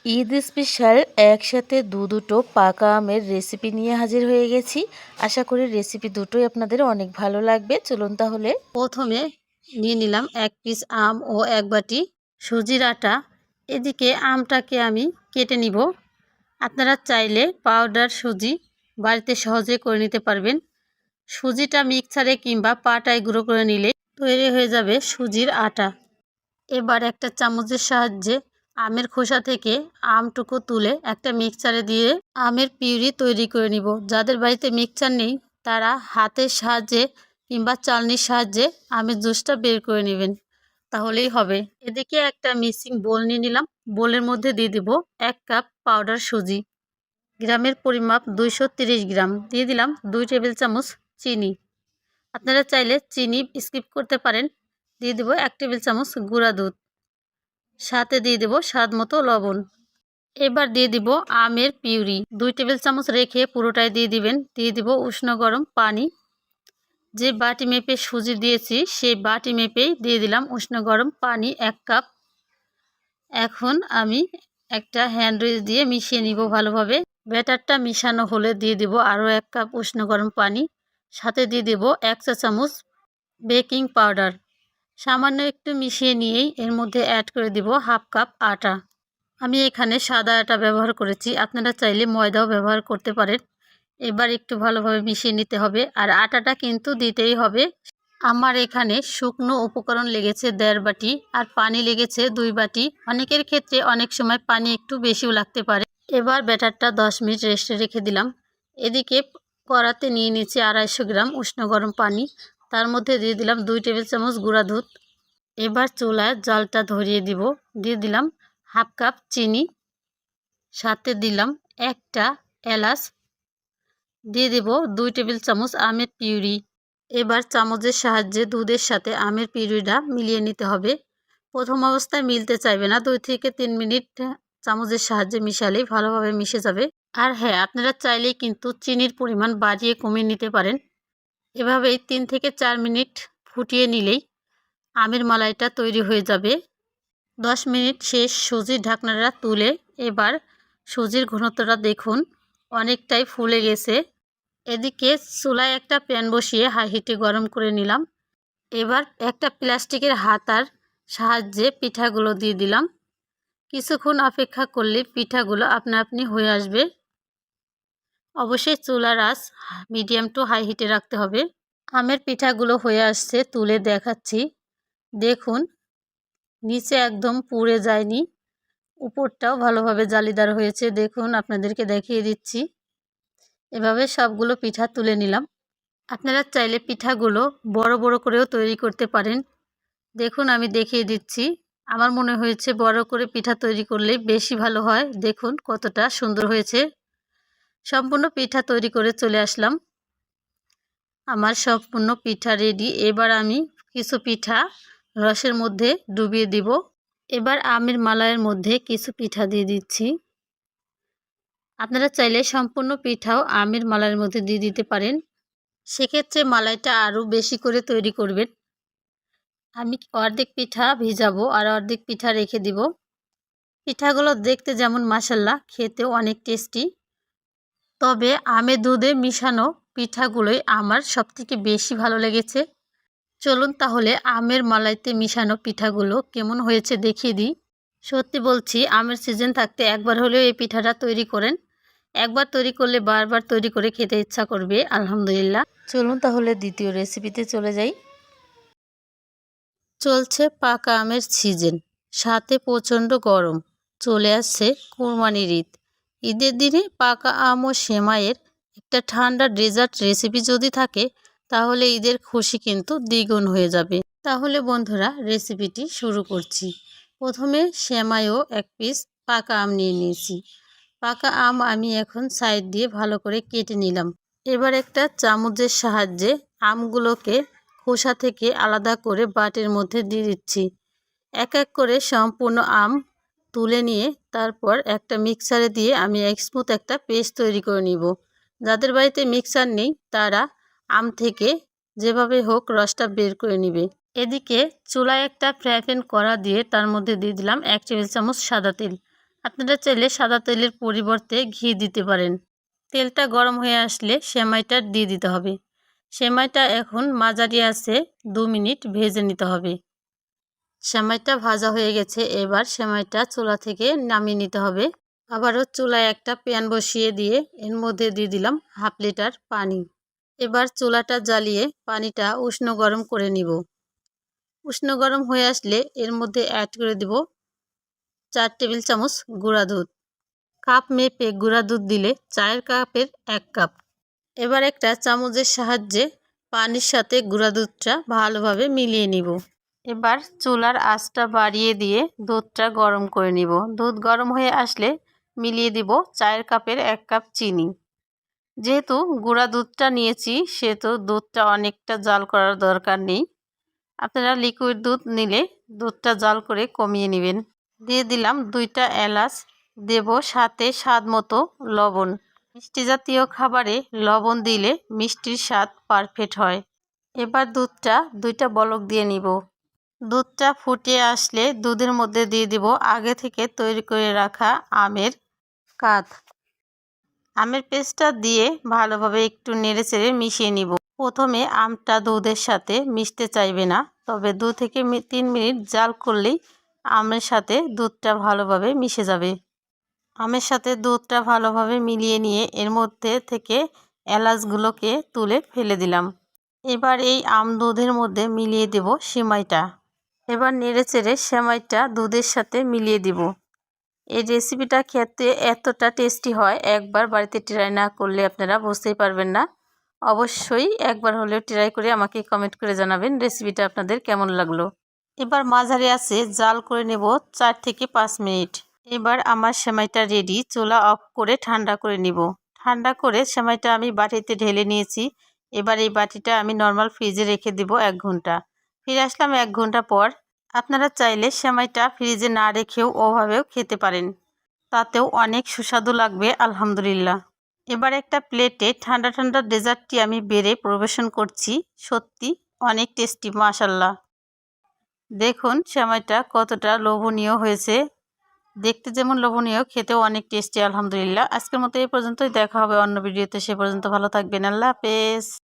Eid special একসাথে দুটো পাকা আমের রেসিপি নিয়ে হাজির হয়ে গেছি। আশা করি রেসিপি দুটোই আপনাদের অনেক ভালো লাগবে। চলুন তাহলে প্রথমে নিয়ে নিলাম 1 পিস আম ও 1 বাটি সুজির আটা। এদিকে আমটাকে আমি কেটে নিব। আপনারা চাইলে পাউডার সুজি বাড়িতে সহজে করে নিতে পারবেন। সুজিটা মিক্সারে কিংবা পাটায় গুঁড়ো করে নিলে তৈরি হয়ে যাবে সুজির আটা। এবার একটা চামচের সাহায্যে আমের খোসা থেকে আমটুকু তুলে একটা মিক্সারে দিয়ে আমের পিউরি তৈরি করে নিব। যাদের বাড়িতে মিক্সার নেই তারা হাতের সাহায্যে কিংবা চালনির সাহায্যে আমের জুসটা বের করে নেবেন, তাহলেই হবে। এদিকে একটা মিক্সিং বোল নিয়ে নিলাম। বোলের মধ্যে দিয়ে দেব 1 কাপ পাউডার সুজি। গ্রামের পরিমাপ 230 গ্রাম। দিয়ে দিলাম 2 টেবিল চামচ চিনি। আপনারা চাইলে চিনি স্কিপ করতে পারেন। দিয়ে দেব 1 টেবিল চামচ গুঁড়া দুধ, সাথে দিয়ে দেব স্বাদ মতো লবণ। এবার দিয়ে দিব আমের পিউরি। 2 টেবিল চামচ রেখে পুরোটাই দিয়ে দিবেন। দিয়ে দিব উষ্ণ গরম পানি। যে বাটি মেপে সুজি দিয়েছি সেই বাটি মেপেই দিয়ে দিলাম উষ্ণ গরম পানি 1 কাপ। এখন আমি একটা হ্যান্ড উইচ দিয়ে মিশিয়ে নিব ভালোভাবে। ব্যাটারটা মিশানো হলে দিয়ে দিব আরও 1 কাপ উষ্ণ গরম পানি। সাথে দিয়ে দেব 1 চা চামচ বেকিং পাউডার। সামান্য একটু মিশিয়ে নিয়েই এর মধ্যে অ্যাড করে দিব 1/2 কাপ আটা। আমি এখানে সাদা আটা ব্যবহার করেছি, আপনারা চাইলে ময়দাও ব্যবহার করতে পারেন। এবার একটু ভালোভাবে মিশিয়ে নিতে হবে, আর আটাটা কিন্তু দিতেই হবে। আমার এখানে শুকনো উপকরণ লেগেছে 1.5 বাটি আর পানি লেগেছে 2 বাটি। অনেকের ক্ষেত্রে অনেক সময় পানি একটু বেশিও লাগতে পারে। এবার ব্যাটারটা 10 মিনিট রেস্টে রেখে দিলাম। এদিকে কড়াতে নিয়ে নিচ্ছি 250 গ্রাম উষ্ণ গরম পানি। তার মধ্যে দিয়ে দিলাম 2 টেবিল চামচ গুঁড়া দুধ। এবার চুলায় জালটা ধরিয়ে দিব। দিয়ে দিলাম 1/2 কাপ চিনি, সাথে দিলাম একটা এলাচ। দিয়ে দেব 2 টেবিল চামচ আমের পিউরি। এবার চামচের সাহায্যে দুধের সাথে আমের পিউরিটা মিলিয়ে নিতে হবে। প্রথম অবস্থায় মিলতে চাইবে না, 2 থেকে 3 মিনিট চামচের সাহায্যে মিশালেই ভালোভাবে মিশে যাবে। আর হ্যাঁ, আপনারা চাইলেই কিন্তু চিনির পরিমাণ বাড়িয়ে কমিয়ে নিতে পারেন। এভাবেই 3 থেকে 4 মিনিট ফুটিয়ে নিলেই আমের মালাইটা তৈরি হয়ে যাবে। 10 মিনিট শেষ। সুজির ঢাকনাটা তুলে এবার সুজির ঘনত্বটা দেখুন, অনেকটাই ফুলে গেছে। এদিকে চুলায় একটা প্যান বসিয়ে হাই হিটে গরম করে নিলাম। এবার একটা প্লাস্টিকের হাতার সাহায্যে পিঠাগুলো দিয়ে দিলাম। কিছুক্ষণ অপেক্ষা করলে পিঠাগুলো আপনা আপনি হয়ে আসবে। অবশ্যই চুলার আঁচ মিডিয়াম টু হাই হিটে রাখতে হবে। আমের পিঠাগুলো হয়ে আসছে, তুলে দেখাচ্ছি। দেখুন, নিচে একদম পুড়ে যায়নি, উপরটাও ভালোভাবে জালিদার হয়েছে। দেখুন, আপনাদেরকে দেখিয়ে দিচ্ছি। এভাবে সবগুলো পিঠা তুলে নিলাম। আপনারা চাইলে পিঠাগুলো বড় বড় করেও তৈরি করতে পারেন। দেখুন, আমি দেখিয়ে দিচ্ছি। আমার মনে হয়েছে বড় করে পিঠা তৈরি করলে বেশি ভালো হয়। দেখুন কতটা সুন্দর হয়েছে। সম্পূর্ণ পিঠা তৈরি করে চলে আসলাম। আমার সম্পূর্ণ পিঠা রেডি। এবার আমি কিছু পিঠা রসের মধ্যে ডুবিয়ে দিব। এবার আমের মালাইয়ের মধ্যে কিছু পিঠা দিয়ে দিচ্ছি। আপনারা চাইলে সম্পূর্ণ পিঠাও আমের মালাইয়ের মধ্যে দিয়ে দিতে পারেন। সেক্ষেত্রে মালাইটা আরও বেশি করে তৈরি করবেন। আমি অর্ধেক পিঠা ভিজাবো আর অর্ধেক পিঠা রেখে দিব। পিঠাগুলো দেখতে যেমন মাশাআল্লাহ, খেতেও অনেক টেস্টি। তবে আমে দুধে মিশানো পিঠাগুলোই আমার সবথেকে বেশি ভালো লেগেছে। চলুন তাহলে আমের মালাইতে মিশানো পিঠাগুলো কেমন হয়েছে দেখিয়ে দিই। সত্যি বলছি, আমের সিজন থাকতে একবার হলেও এই পিঠাটা তৈরি করেন। একবার তৈরি করলে বারবার তৈরি করে খেতে ইচ্ছা করবে। আলহামদুলিল্লাহ। চলুন তাহলে দ্বিতীয় রেসিপিতে চলে যাই। চলছে পাকা আমের সিজন, সাথে প্রচণ্ড গরম। চলে আসছে কুরবানির ঈদ। ঈদের দিনে পাকা আম ও সেমাইয়ের একটা ঠান্ডা ডেজার্ট রেসিপি যদি থাকে তাহলে ঈদের খুশি কিন্তু দ্বিগুণ হয়ে যাবে। তাহলে বন্ধুরা, রেসিপিটি শুরু করছি। প্রথমে সেমাই ও 1 পিস পাকা আম নিয়ে নিয়েছি। পাকা আম আমি এখন সাইড দিয়ে ভালো করে কেটে নিলাম। এবার একটা চামচের সাহায্যে আমগুলোকে খোসা থেকে আলাদা করে বাটির মধ্যে দিয়ে দিচ্ছি। এক এক করে সম্পূর্ণ আম তুলে নিয়ে তারপর একটা মিক্সারে দিয়ে আমি স্মুথ একটা পেস্ট তৈরি করে নিব। যাদের বাড়িতে মিক্সার নেই তারা আম থেকে যেভাবে হোক রসটা বের করে নিবে। এদিকে চুলায় একটা ফ্রাই প্যান কড়া দিয়ে তার মধ্যে দিয়ে দিলাম 1 টেবিল চামচ সাদা তেল। আপনারা চাইলে সাদা তেলের পরিবর্তে ঘি দিতে পারেন। তেলটা গরম হয়ে আসলে সেমাইটা দিয়ে দিতে হবে। সেমাইটা এখন মাঝারি আঁচে 2 মিনিট ভেজে নিতে হবে। সেমাইটা ভাজা হয়ে গেছে, এবার সেমাইটা চুলা থেকে নামিয়ে নিতে হবে। আবারও চুলায় একটা প্যান বসিয়ে দিয়ে এর মধ্যে দিয়ে দিলাম 1/2 লিটার পানি। এবার চুলাটা জ্বালিয়ে পানিটা উষ্ণ গরম করে নিব। উষ্ণ গরম হয়ে আসলে এর মধ্যে অ্যাড করে দিব 4 টেবিল চামচ গুঁড়া দুধ। কাপ মেপে গুঁড়া দুধ দিলে চায়ের কাপের 1 কাপ। এবার একটা চামচের সাহায্যে পানির সাথে গুঁড়া দুধটা ভালোভাবে মিলিয়ে নিব। এবার চুলার আঁচটা বাড়িয়ে দিয়ে দুধটা গরম করে নিব। দুধ গরম হয়ে আসলে মিলিয়ে দিব চায়ের কাপের 1 কাপ চিনি। যেহেতু গুঁড়া দুধটা নিয়েছি সেহেতু দুধটা অনেকটা জাল করার দরকার নেই। আপনারা লিকুইড দুধ নিলে দুধটা জাল করে কমিয়ে নেবেন। দিয়ে দিলাম 2টা এলাচ, দেব সাথে স্বাদ মতো লবণ। মিষ্টি জাতীয় খাবারে লবণ দিলে মিষ্টির স্বাদ পারফেক্ট হয়। এবার দুধটা 2টা বলক দিয়ে নিব। দুধটা ফুটে আসলে দুধের মধ্যে দিয়ে দিব আগে থেকে তৈরি করে রাখা আমের কাত। আমের পেস্টটা দিয়ে ভালোভাবে একটু নেড়েচেড়ে মিশিয়ে নিব। প্রথমে আমটা দুধের সাথে মিশতে চাইবে না, তবে 2 থেকে 3 মিনিট জাল করলেই আমের সাথে দুধটা ভালোভাবে মিশে যাবে। আমের সাথে দুধটা ভালোভাবে মিলিয়ে নিয়ে এর মধ্যে থেকে এলাচগুলোকে তুলে ফেলে দিলাম। এবার এই আম দুধের মধ্যে মিলিয়ে দেব সেমাইটা। এবার নেড়েচেড়ে সেমাইটা দুধের সাথে মিলিয়ে দিব। এই রেসিপিটা খেতে এতটা টেস্টি হয়, একবার বাড়িতে ট্রাই না করলে আপনারা বুঝতেই পারবেন না। অবশ্যই একবার হলেও ট্রাই করে আমাকে কমেন্ট করে জানাবেন রেসিপিটা আপনাদের কেমন লাগলো। এবার মাঝারি আঁচে জাল করে নেব 4 থেকে 5 মিনিট। এবার আমার সেমাইটা রেডি। চুলা অফ করে ঠান্ডা করে নিব। ঠান্ডা করে সেমাইটা আমি বাটিতে ঢেলে নিয়েছি। এবার এই বাটিটা আমি নর্মাল ফ্রিজে রেখে দিব 1 ঘন্টা। ফিরে আসলাম 1 ঘন্টা পর। আপনারা চাইলে সেমাইটা ফ্রিজে না রেখেও ওভাবেও খেতে পারেন, তাতেও অনেক সুস্বাদু লাগবে আলহামদুলিল্লাহ। এবার একটা প্লেটে ঠান্ডা ঠান্ডা ডেজার্টটি আমি বেড়ে পরিবেশন করছি। সত্যি অনেক টেস্টি মাশাল্লাহ। দেখুন সেমাইটা কতটা লোভনীয় হয়েছে। দেখতে যেমন লোভনীয়, খেতেও অনেক টেস্টি আলহামদুলিল্লাহ। আজকের মতো এই পর্যন্তই, দেখা হবে অন্য ভিডিওতে। সে পর্যন্ত ভালো থাকবেন। আল্লাহ হাফেজ।